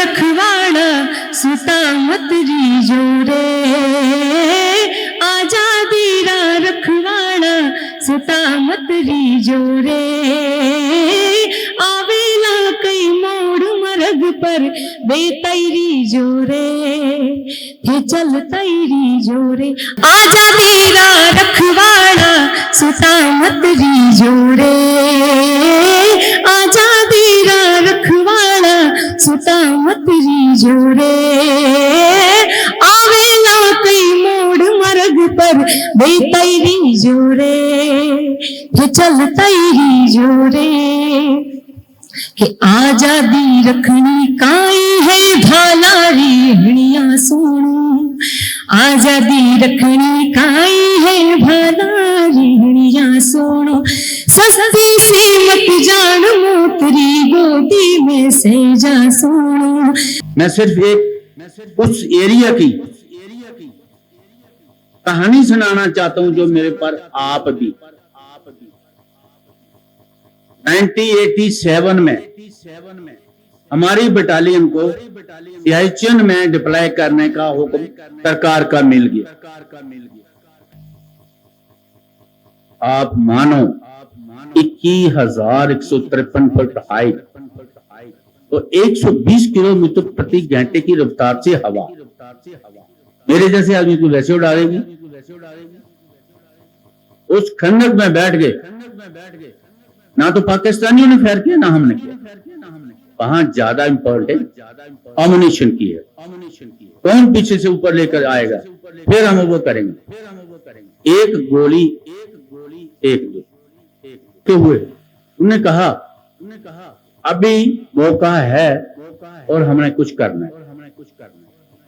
रखवाड़ा सुता मत रीजो रे, आजादी रा रखवाड़ा सुता मत रीजो रे, आवेला कई मोड़ मरग पर बेतैरी जोरे, हे चल तैरी जोरे, आजादी रा रखवाड़ा सुता मत रीजो रे, आजादी रा रखवाड़ा सुता मत रीजो रे, आवेला कई मोड़ मरग पर बेतैरी जोरे, हे चल तैरी जोरे, कि आजादी रखनी काई है भाला रेहणिया सोनू, आजादी रखनी काई है भाला रेहणिया सोनू, सस्ती से मत जान मोतरी गोदी में से जा सोनू। मैं सिर्फ एक उस एरिया की कहानी सुनाना चाहता हूं जो मेरे पर आप भी 1987 में हमारी बटालियन को सियाचिन में डिप्लॉय करने का हुक्म सरकार का मिल गया। आप मानो 21,153 फुट हाइट, तो 120 किलोमीटर प्रति घंटे की रफ्तार से हवा मेरे जैसे आदमी को वैसे उड़ा देगी। उस खंडक में बैठ गए, ना तो पाकिस्तानियों ने फायर किया ना हमने किया। वहां ज्यादा इंपॉर्टेंट अम्युनिशन की है, कौन पीछे से ऊपर लेकर आएगा, फिर हम वो करेंगे। एक गोली एक दो तो हुए। उन्होंने कहा अभी मौका है और हमने कुछ करना है।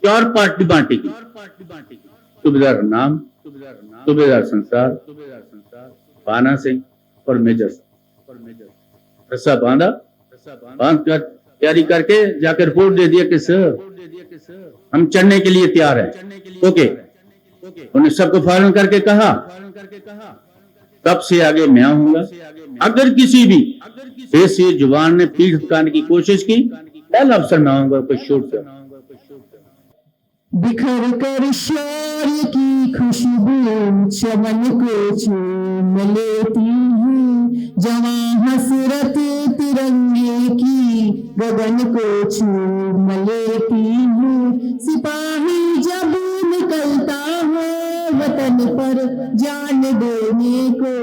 4 पार्टी बांटी की, सूबेदार नाम, सूबेदार संसार, बाना सिंह और मेजर रस्सा बांध कर तैयारी करके जाकर रिपोर्ट दे दिया कि सर हम चढ़ने के लिए तैयार हैं। ओके, उन्हें सबको फॉलो करके कहा तब से आगे मैं आऊंगा। अगर किसी भी ऐसे जुबान ने पीठ थकाने की कोशिश की, पहला अफसर मैं आऊंगा कोई शूट कर। बिखर कर शोर की खुशबू चमन को चूम लेती हूँ, जवां हसरत तिरंगे की गगन को चूम लेती हूँ। सिपाही जब निकलता है वतन पर जान देने को,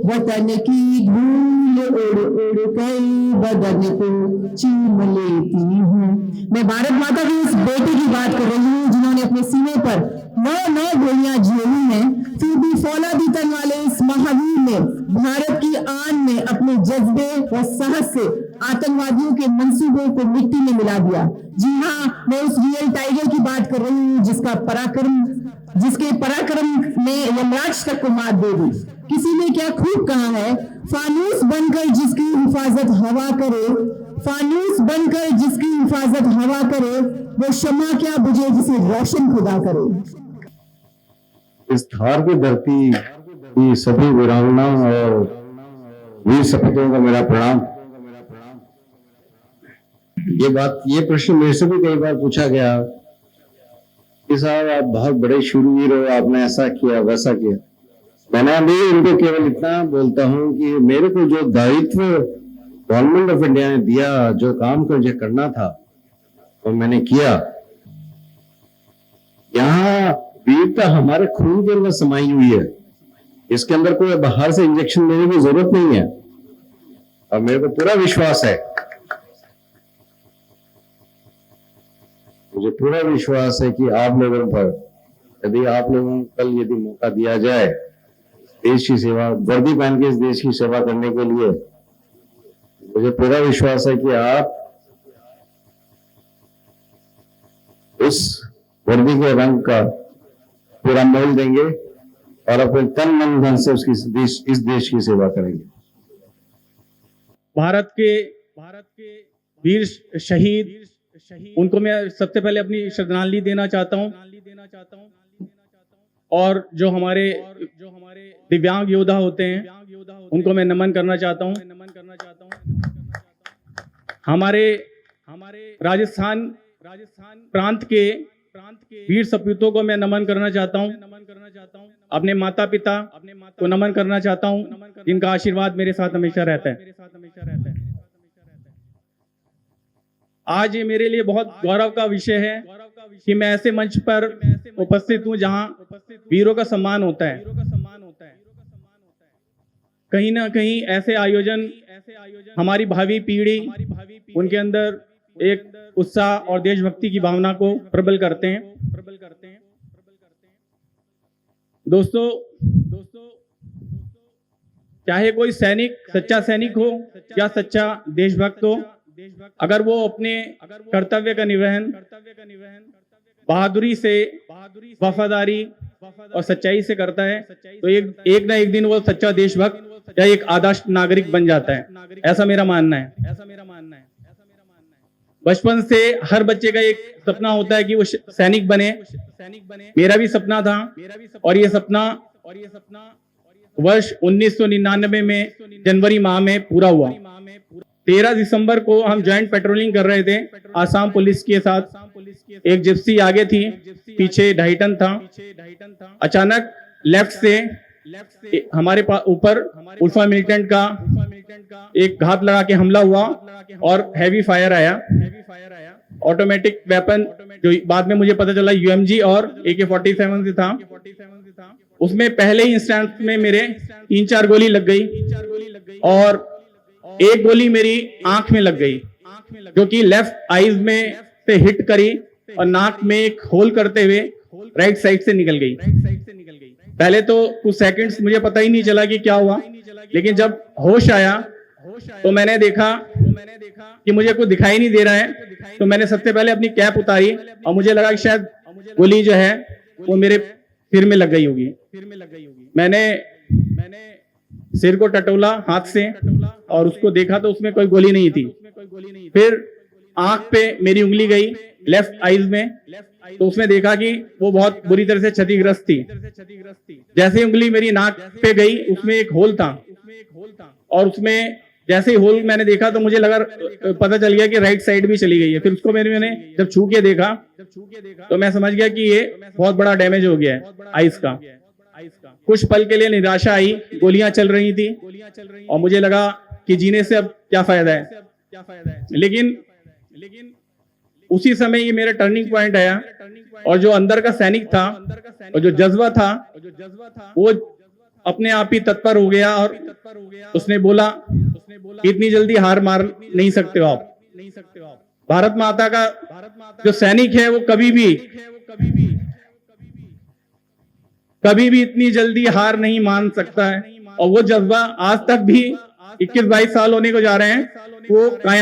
वतन की धूल उड़ उड़ कर बदन को चूम लेती हूँ। मैं भारत माता की इस बेटी की बात कर रही हूँ जिन्होंने अपने सीने पर 9 गोलियां झेली हैं, फिर भी फौलादी तन वाले इस महावीर ने भारत की आन में अपने जज्बे व साहस से आतंकवादियों के मंसूबों को मिट्टी में मिला दिया। जी हाँ, मैं उस रियल टाइगर की बात कर रही हूँ जिसके पराक्रम ने यमराज तक को मात दे दी। किसी ने क्या खूब कहा है, फानूस बनकर जिसकी हिफाजत हवा करे, फानूस बनकर जिसकी हिफाजत हवा करे, वो शमा क्या बुझे जिसे रोशन खुदा करे। इस थार की धरती की सभी वीरांगनाओं और वीर सपूतों का मेरा प्रणाम। ये प्रश्न मेरे से भी कई बार पूछा गया कि साहब आप बहुत बड़े शूरवीर हो, आपने ऐसा किया वैसा किया। मैंने अभी उनको केवल इतना बोलता हूं कि मेरे को जो दायित्व गवर्नमेंट ऑफ इंडिया ने दिया, जो काम मुझे करना था वो मैंने किया। यहाँ वीरता हमारे खून के अंदर समाई हुई है, इसके अंदर कोई बाहर से इंजेक्शन देने की जरूरत नहीं है। और मेरे को पूरा विश्वास है, मुझे पूरा विश्वास है कि आप लोगों पर, यदि आप लोगों को कल यदि मौका दिया जाए देश की सेवा, वर्दी पहन के इस देश की सेवा करने के लिए, मुझे पूरा विश्वास है कि आप उस वर्दी के रंग का पूरा मोल देंगे और अपने तन मन धन से इस देश की सेवा करेंगे। भारत के वीर शहीद, उनको मैं सबसे पहले अपनी श्रद्धांजलि देना चाहता हूं। और जो हमारे दिव्यांग योद्धा होते हैं उनको मैं नमन करना चाहता हूं। हमारे राजस्थान प्रांत के वीर सपूतों को मैं नमन करना चाहता हूं, अपने माता पिता को नमन करना चाहता हूं, जिनका आशीर्वाद मेरे साथ हमेशा रहता है। आज ये मेरे लिए बहुत गौरव का विषय है कि मैं ऐसे मंच पर उपस्थित हूं जहां वीरों का सम्मान होता है। कहीं ना कहीं ऐसे आयोजन हमारी भावी पीढ़ी उनके अंदर एक उत्साह और देशभक्ति की भावना को प्रबल करते हैं। दोस्तों, चाहे कोई सैनिक सच्चा सैनिक हो या सच्चा देशभक्त हो, अगर वो अपने कर्तव्य का निर्वहन बहादुरी से, वफादारी और सच्चाई से करता है तो एक ना एक दिन वो सच्चा देशभक्त या एक आदर्श नागरिक बन जाता है। ऐसा मेरा मानना है। बचपन से हर बच्चे का एक सपना होता है कि वो सैनिक बने। मेरा भी सपना था और ये सपना वर्ष 1999 में जनवरी माह में पूरा हुआ। 13 दिसंबर को हम ज्वाइंट पेट्रोलिंग कर रहे थे आसाम पुलिस के साथ। एक जिप्सी आगे थी, पीछे 2.5 टन था। अचानक लेफ्ट से हमारे ऊपर उल्फा मिलिटेंट का एक घात लगा के हमला हुआ और हैवी फायर आया। ऑटोमेटिक वेपन, जो बाद में मुझे पता चला यूएमजी और AK-47 से था। उसमें पहले ही इंस्टेंट में मेरे 3-4 गोली लग गई और एक गोली मेरी आंख में लग गई, जो कि लेफ्ट आईज में से हिट करी और नाक में एक होल करते हुए राइट साइड से निकल गई। पहले तो कुछ सेकंड्स मुझे पता ही नहीं चला कि क्या हुआ, लेकिन जब होश आया तो मैंने देखा कि मुझे कुछ दिखाई नहीं दे रहा है। तो मैंने सबसे पहले अपनी कैप उतारी और मुझे लगा कि शायद गोली जो है वो मेरे सिर में लग गई होगी। मैंने सिर को टटोला हाथ से और उसको देखा तो उसमें कोई गोली नहीं थी। फिर आंख पे मेरी उंगली गई लेफ्ट आईज में, तो उसमें देखा कि वो बहुत बुरी तरह से क्षतिग्रस्त थी। जैसे ही उंगली मेरी नाक पे गई उसमें एक होल था और उसमें जैसे ही होल मैंने देखा तो मुझे लगा, पता चल गया कि राइट साइड भी चली गई है। फिर उसको मैंने जब छू के देखा तो मैं समझ गया कि ये बहुत बड़ा डैमेज हो गया है आइस का। कुछ पल के लिए निराशा आई, गोलियां चल रही थी और मुझे लगा कि जीने से अब क्या फायदा है। लेकिन उसी समय ये मेरा टर्निंग पॉइंट आया और जो अंदर का सैनिक था और जो जज्बा था वो अपने आप ही तत्पर हो गया और उसने बोला इतनी जल्दी हार मार नहीं सकते हो आप। भारत माता का जो सैनिक है वो कभी भी इतनी जल्दी हार नहीं मान सकता है और वो जज्बा आज तक भी 21-22 साल होने को जा रहे हैं वो कायम